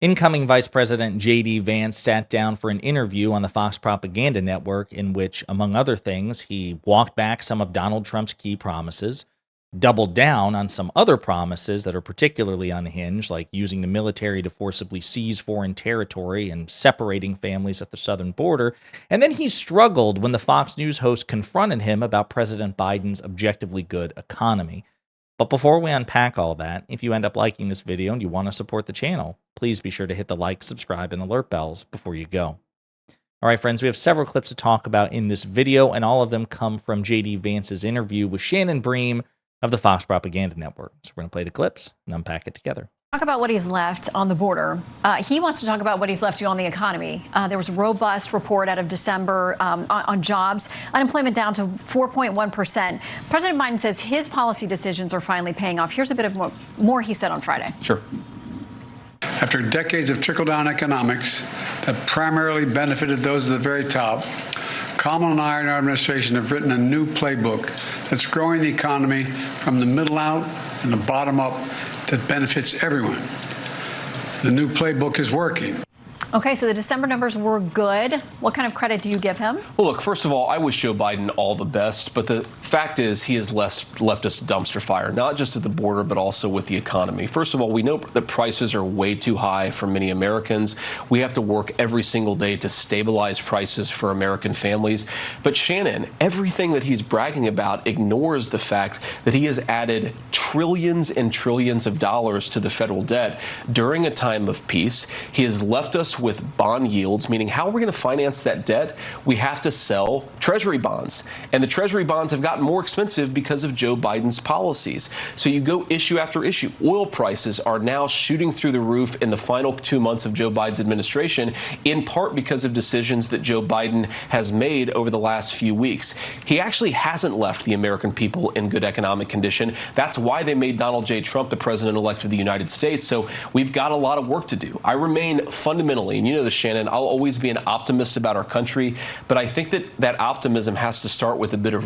Incoming Vice President J.D. Vance sat down for an interview on the Fox Propaganda Network in which, among other things, he walked back some of Donald Trump's key promises, doubled down on some other promises that are particularly unhinged, like using the military to forcibly seize foreign territory and separating families at the southern border, and then he struggled when the Fox News host confronted him about President Biden's objectively good economy. But before we unpack all that, if you end up liking this video and you want to support the channel, please be sure to hit the like, subscribe, and alert bells before you go. All right, friends, we have several clips to talk about in this video, and all of them come from J.D. Vance's interview with Shannon Bream of the Fox Propaganda Network. So we're going to play the clips and unpack it together. Talk about what he's left on the border. He wants to talk about what he's left on the economy. There was a robust report out of December on jobs. Unemployment down to 4.1%. President Biden says his policy decisions are finally paying off. Here's a bit of more he said on Friday. Sure. After decades of trickle-down economics that primarily benefited those at the very top, Kamala and I in our administration have written a new playbook that's growing the economy from the middle out and the bottom up that benefits everyone. The new playbook is working. Okay, so the December numbers were good. What kind of credit do you give him? Well, look, first of all, I wish Joe Biden all the best, but the fact is he has left us a dumpster fire, not just at the border, but also with the economy. First of all, we know that prices are way too high for many Americans. We have to work every single day to stabilize prices for American families. But Shannon, everything that he's bragging about ignores the fact that he has added trillions and trillions of dollars to the federal debt during a time of peace. He has left us with bond yields, meaning how are we going to finance that debt? We have to sell Treasury bonds. And the Treasury bonds have gotten more expensive because of Joe Biden's policies. So you go issue after issue. Oil prices are now shooting through the roof in the final 2 months of Joe Biden's administration, in part because of decisions that Joe Biden has made over the last few weeks. He actually hasn't left the American people in good economic condition. That's why they made Donald J. Trump the president-elect of the United States. So we've got a lot of work to do. I remain fundamentally, and you know this, Shannon, I'll always be an optimist about our country, but I think that optimism has to start with a bit of...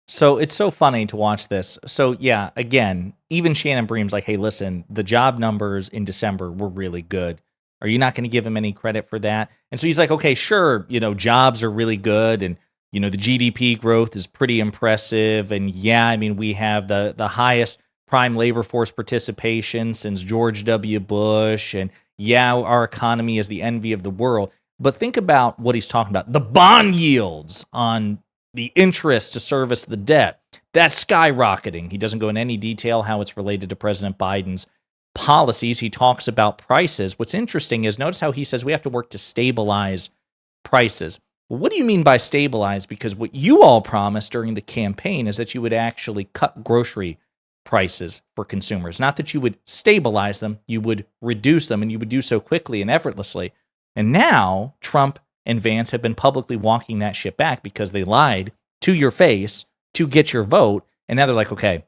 So it's so funny to watch this. So yeah, again, even Shannon Bream's like, hey, listen, the job numbers in December were really good. Are you not going to give him any credit for that? And so he's like, okay, sure, jobs are really good, and the GDP growth is pretty impressive, and yeah, I mean, we have the highest prime labor force participation since George W. Bush, and yeah, our economy is the envy of the world. But think about what he's talking about. The bond yields on the interest to service the debt, that's skyrocketing. He doesn't go in any detail how it's related to President Biden's policies. He talks about prices. What's interesting is notice how he says we have to work to stabilize prices. Well, what do you mean by stabilize? Because what you all promised during the campaign is that you would actually cut grocery prices for consumers. Not that you would stabilize them, you would reduce them, and you would do so quickly and effortlessly. And now Trump and Vance have been publicly walking that shit back because they lied to your face to get your vote. And now they're like, okay,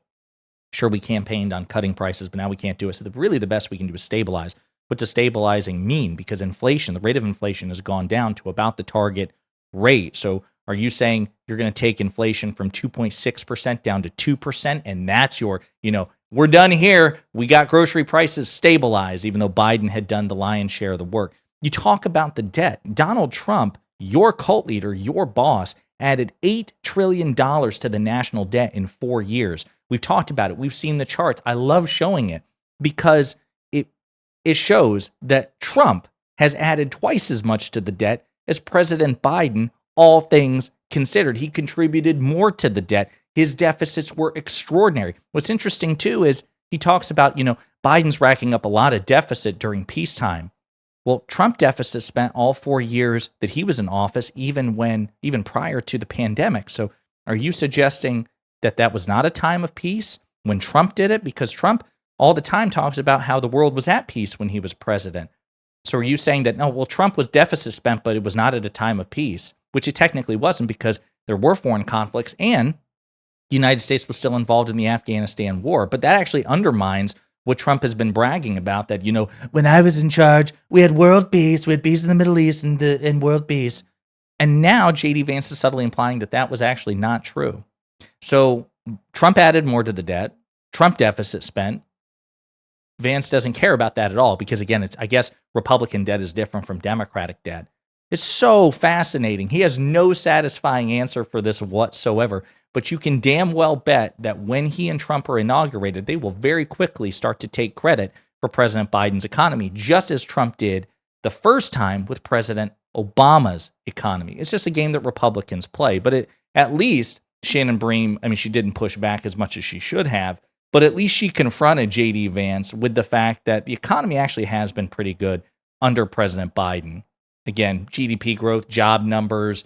sure, we campaigned on cutting prices, but now we can't do it. So really the best we can do is stabilize. What does stabilizing mean? Because inflation, the rate of inflation has gone down to about the target rate. So are you saying you're going to take inflation from 2.6% down to 2%? And that's your, we're done here. We got grocery prices stabilized, even though Biden had done the lion's share of the work. You talk about the debt. Donald Trump, your cult leader, your boss, added $8 trillion to the national debt in 4 years. We've talked about it. We've seen the charts. I love showing it because it shows that Trump has added twice as much to the debt as President Biden, all things considered. He contributed more to the debt. His deficits were extraordinary. What's interesting, too, is he talks about, Biden's racking up a lot of deficit during peacetime. Well, Trump deficit spent all 4 years that he was in office, even prior to the pandemic. So are you suggesting that that was not a time of peace when Trump did it? Because Trump all the time talks about how the world was at peace when he was president. So are you saying that, no, well, Trump was deficit spent, but it was not at a time of peace, which it technically wasn't because there were foreign conflicts and the United States was still involved in the Afghanistan war. But that actually undermines what Trump has been bragging about, that, when I was in charge, we had world peace, we had peace in the Middle East and world peace. And now J.D. Vance is subtly implying that that was actually not true. So Trump added more to the debt. Trump deficit spent. Vance doesn't care about that at all because, again, I guess Republican debt is different from Democratic debt. It's so fascinating. He has no satisfying answer for this whatsoever, but you can damn well bet that when he and Trump are inaugurated, they will very quickly start to take credit for President Biden's economy, just as Trump did the first time with President Obama's economy. It's just a game that Republicans play, but at least Shannon Bream, she didn't push back as much as she should have, but at least she confronted J.D. Vance with the fact that the economy actually has been pretty good under President Biden. Again, GDP growth, job numbers,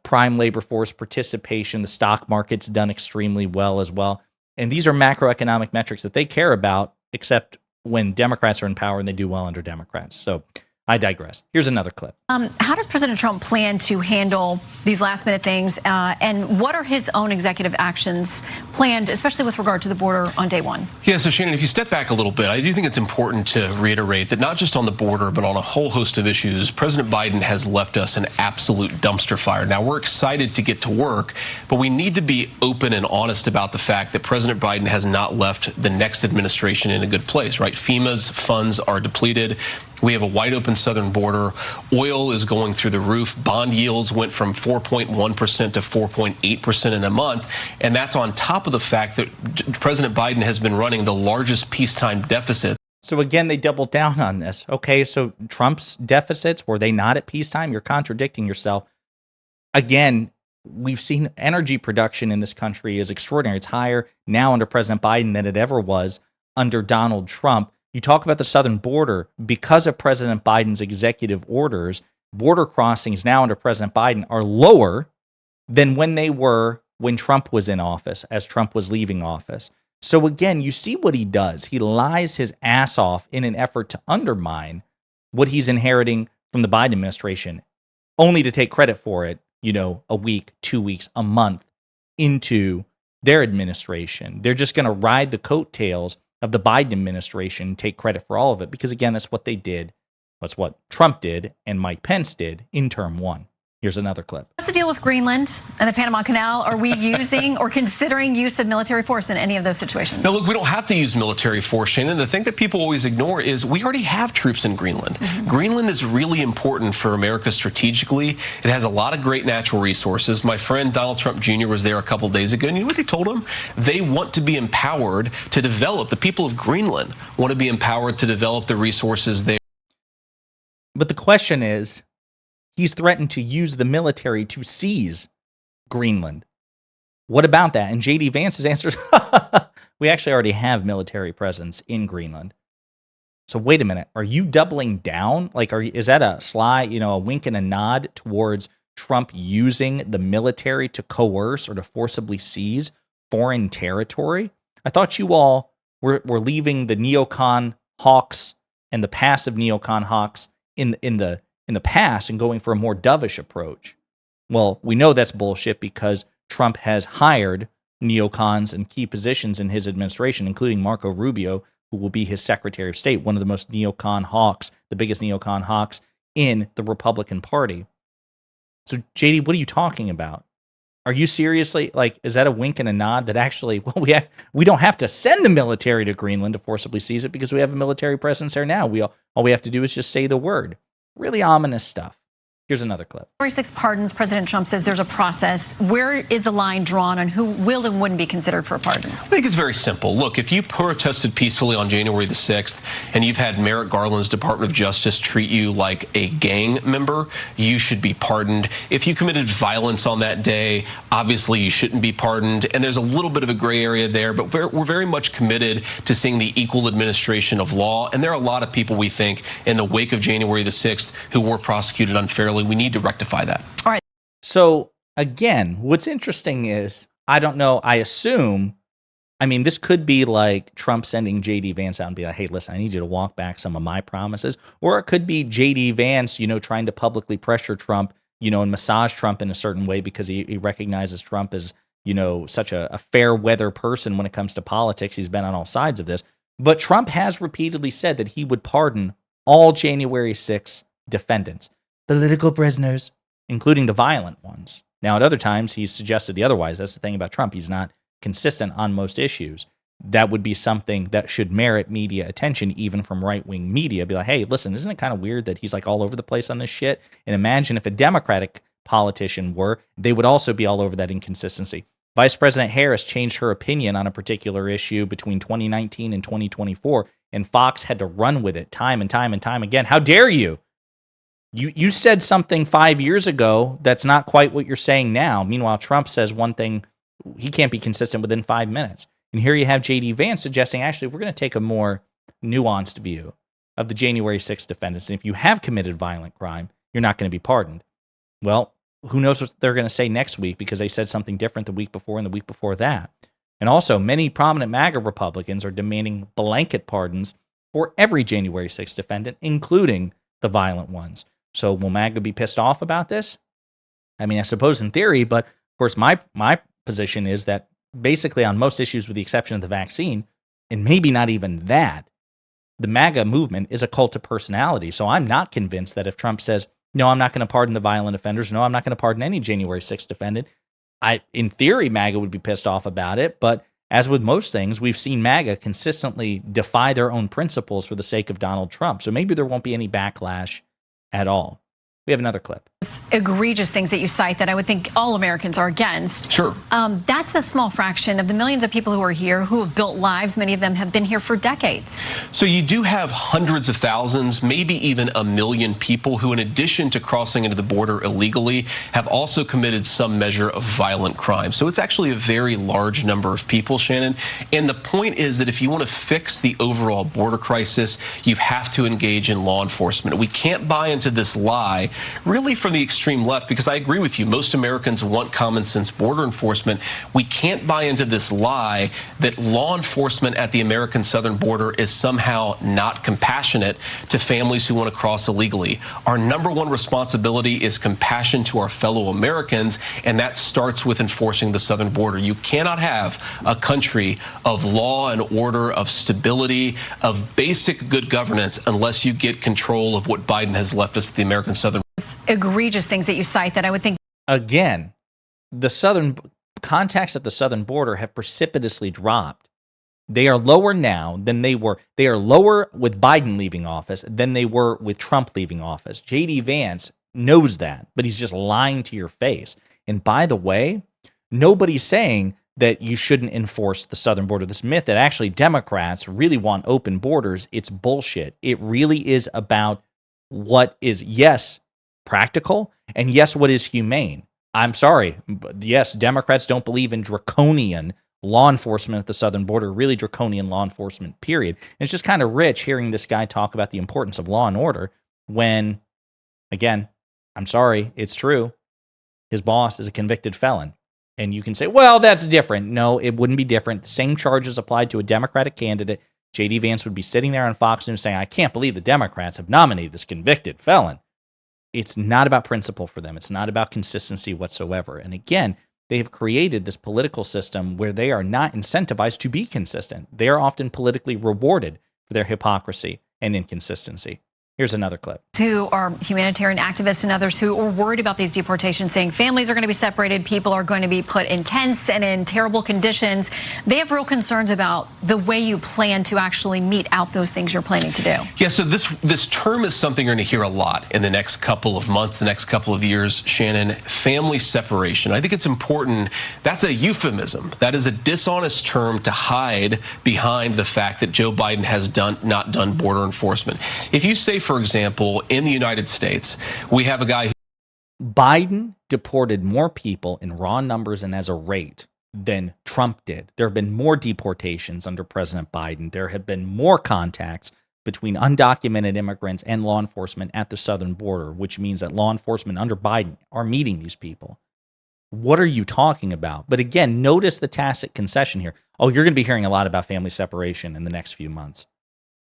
prime labor force participation, the stock market's done extremely well as well. And these are macroeconomic metrics that they care about, except when Democrats are in power and they do well under Democrats. So I digress. Here's another clip. How does President Trump plan to handle these last minute things? And what are his own executive actions planned, especially with regard to the border on day one? Yeah, so Shannon, if you step back a little bit, I do think it's important to reiterate that not just on the border, but on a whole host of issues, President Biden has left us an absolute dumpster fire. Now, we're excited to get to work, but we need to be open and honest about the fact that President Biden has not left the next administration in a good place, right? FEMA's funds are depleted. We have a wide open southern border. Oil is going through the roof. Bond yields went from 4.1% to 4.8% in a month. And that's on top of the fact that President Biden has been running the largest peacetime deficit. So again, they doubled down on this. Okay, so Trump's deficits, were they not at peacetime? You're contradicting yourself. Again, we've seen energy production in this country is extraordinary. It's higher now under President Biden than it ever was under Donald Trump. You talk about the southern border. Because of President Biden's executive orders, border crossings now under President Biden are lower than when they were when Trump was in office, as Trump was leaving office. So again, you see what he does. He lies his ass off in an effort to undermine what he's inheriting from the Biden administration, only to take credit for it, a week, 2 weeks, a month into their administration. They're just going to ride the coattails of the Biden administration, take credit for all of it, because again, that's what they did. That's what Trump did and Mike Pence did in term one. Here's another clip. What's the deal with Greenland and the Panama Canal? Are we using or considering use of military force in any of those situations? No, look, we don't have to use military force, Shannon. The thing that people always ignore is we already have troops in Greenland. Greenland is really important for America strategically. It has a lot of great natural resources. My friend Donald Trump Jr. was there a couple days ago, and you know what they told him? They want to be empowered to develop. The people of Greenland want to be empowered to develop the resources there. But the question is, he's threatened to use the military to seize Greenland. What about that? And J.D. Vance's answer is, we actually already have military presence in Greenland. So wait a minute. Are you doubling down? Is that a sly, a wink and a nod towards Trump using the military to coerce or to forcibly seize foreign territory? I thought you all were leaving the neocon hawks and the passive neocon hawks in the past and going for a more dovish approach. Well, we know that's bullshit because Trump has hired neocons in key positions in his administration, including Marco Rubio, who will be his Secretary of State, one of the most neocon hawks, the biggest neocon hawks in the Republican Party. So, JD, what are you talking about? Are you seriously, is that a wink and a nod that actually, we don't have to send the military to Greenland to forcibly seize it because we have a military presence there now. All we have to do is just say the word. Really ominous stuff. Here's another clip. January 6 pardons, President Trump says there's a process. Where is the line drawn on who will and wouldn't be considered for a pardon? I think it's very simple. Look, if you protested peacefully on January the 6th and you've had Merrick Garland's Department of Justice treat you like a gang member, you should be pardoned. If you committed violence on that day, obviously you shouldn't be pardoned. And there's a little bit of a gray area there, but we're very much committed to seeing the equal administration of law. And there are a lot of people, we think, in the wake of January the 6th who were prosecuted unfairly. We need to rectify that. All right. So again, what's interesting is, I don't know, I assume, this could be like Trump sending J.D. Vance out and be like, hey, listen, I need you to walk back some of my promises. Or it could be J.D. Vance, trying to publicly pressure Trump, and massage Trump in a certain way because he recognizes Trump as, such a fair weather person when it comes to politics. He's been on all sides of this. But Trump has repeatedly said that he would pardon all January 6 defendants. Political prisoners, including the violent ones. Now, at other times, he's suggested the otherwise. That's the thing about Trump. He's not consistent on most issues. that would be something that should merit media attention, even from right-wing media. Be like, hey, listen, isn't it kind of weird that he's like all over the place on this shit? And imagine if a Democratic politician were, they would also be all over that inconsistency. Vice President Harris changed her opinion on a particular issue between 2019 and 2024, and Fox had to run with it time and time and time again. How dare you? You said something 5 years ago that's not quite what you're saying now. Meanwhile, Trump says one thing, he can't be consistent within 5 minutes. And here you have J.D. Vance suggesting, actually, we're going to take a more nuanced view of the January 6th defendants. And if you have committed violent crime, you're not going to be pardoned. Well, who knows what they're going to say next week, because they said something different the week before and the week before that. And also, many prominent MAGA Republicans are demanding blanket pardons for every January 6th defendant, including the violent ones. So will MAGA be pissed off about this? I mean, I suppose in theory, but of course, my position is that basically on most issues, with the exception of the vaccine, and maybe not even that, the MAGA movement is a cult of personality. So I'm not convinced that if Trump says, no, I'm not going to pardon the violent offenders, no, I'm not going to pardon any January 6th defendant, in theory, MAGA would be pissed off about it. But as with most things, we've seen MAGA consistently defy their own principles for the sake of Donald Trump. So maybe there won't be any backlash at all. We have another clip. Egregious things that you cite that I would think all Americans are against. Sure. That's a small fraction of the millions of people who are here, who have built lives. Many of them have been here for decades. So you do have hundreds of thousands, maybe even 1 million people who, in addition to crossing into the border illegally, have also committed some measure of violent crime. So it's actually a very large number of people, Shannon. And the point is that if you want to fix the overall border crisis, you have to engage in law enforcement. We can't buy into this lie, really from the extreme left, because I agree with you. Most Americans want common sense border enforcement. We can't buy into this lie that law enforcement at the American southern border is somehow not compassionate to families who want to cross illegally. Our number one responsibility is compassion to our fellow Americans, and that starts with enforcing the southern border. You cannot have a country of law and order, of stability, of basic good governance unless you get control of what Biden has left us at the American southern. Egregious things that you cite that I would think. Again, the southern contacts at the southern border have precipitously dropped. They are lower now than they were. They are lower with Biden leaving office than they were with Trump leaving office. J.D. Vance knows that, but he's just lying to your face. And by the way, nobody's saying that you shouldn't enforce the southern border. This myth that actually Democrats really want open borders, it's bullshit. It really is about what is, yes, practical, and yes, what is humane. I'm sorry, but yes, Democrats don't believe in draconian law enforcement at the southern border, really draconian law enforcement, period. And it's just kind of rich hearing this guy talk about the importance of law and order when, again, I'm sorry, it's true, his boss is a convicted felon. And you can say, well, that's different. No, it wouldn't be different. The same charges applied to a Democratic candidate. J.D. Vance would be sitting there on Fox News saying, I can't believe the Democrats have nominated this convicted felon. It's not about principle for them. It's not about consistency whatsoever. And again, they have created this political system where they are not incentivized to be consistent. They are often politically rewarded for their hypocrisy and inconsistency. Here's another clip. Who are humanitarian activists and others who are worried about these deportations, saying families are going to be separated, people are going to be put in tents and in terrible conditions. They have real concerns about the way you plan to actually mete out those things you're planning to do. Yeah, so this term is something you're going to hear a lot in the next couple of months, the next couple of years, Shannon, family separation. I think it's important. That's a euphemism. That is a dishonest term to hide behind the fact that Joe Biden has not done border enforcement. If you say, for example, in the United States, we have a guy who Biden deported more people in raw numbers and as a rate than Trump did. There have been more deportations under President Biden. There have been more contacts between undocumented immigrants and law enforcement at the southern border, which means that law enforcement under Biden are meeting these people. What are you talking about? But again, notice the tacit concession here. Oh, you're going to be hearing a lot about family separation in the next few months.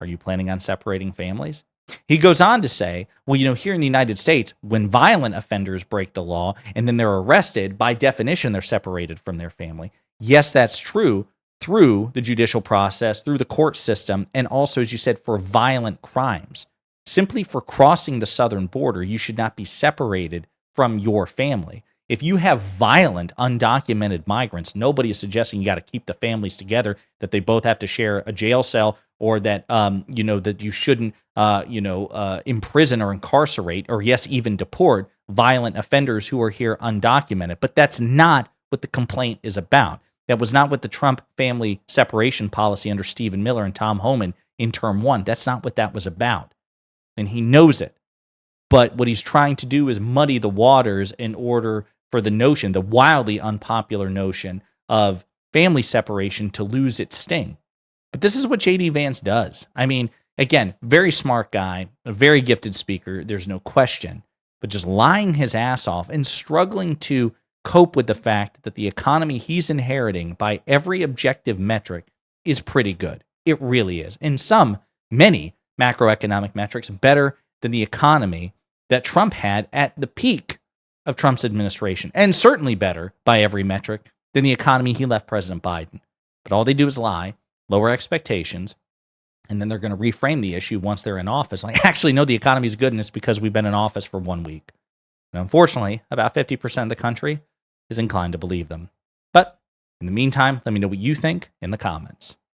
Are you planning on separating families? He goes on to say, well, here in the United States, when violent offenders break the law and then they're arrested, by definition, they're separated from their family. Yes, that's true through the judicial process, through the court system, and also, as you said, for violent crimes. Simply for crossing the southern border, you should not be separated from your family. If you have violent, undocumented migrants, nobody is suggesting you got to keep the families together, that they both have to share a jail cell, or that that you shouldn't imprison or incarcerate, or yes, even deport violent offenders who are here undocumented. But that's not what the complaint is about. That was not what the Trump family separation policy under Stephen Miller and Tom Homan in term one. That's not what that was about. And he knows it. But what he's trying to do is muddy the waters in order for the notion, the wildly unpopular notion of family separation, to lose its sting. But this is what J.D. Vance does. I mean, again, very smart guy, a very gifted speaker, there's no question, but just lying his ass off and struggling to cope with the fact that the economy he's inheriting by every objective metric is pretty good. It really is. In many macroeconomic metrics, better than the economy that Trump had at the peak of Trump's administration, and certainly better by every metric than the economy he left President Biden. But all they do is lie, lower expectations, and then they're going to reframe the issue once they're in office. Like, actually, no, the economy's good, and it's because we've been in office for 1 week. And unfortunately, about 50% of the country is inclined to believe them. But in the meantime, let me know what you think in the comments.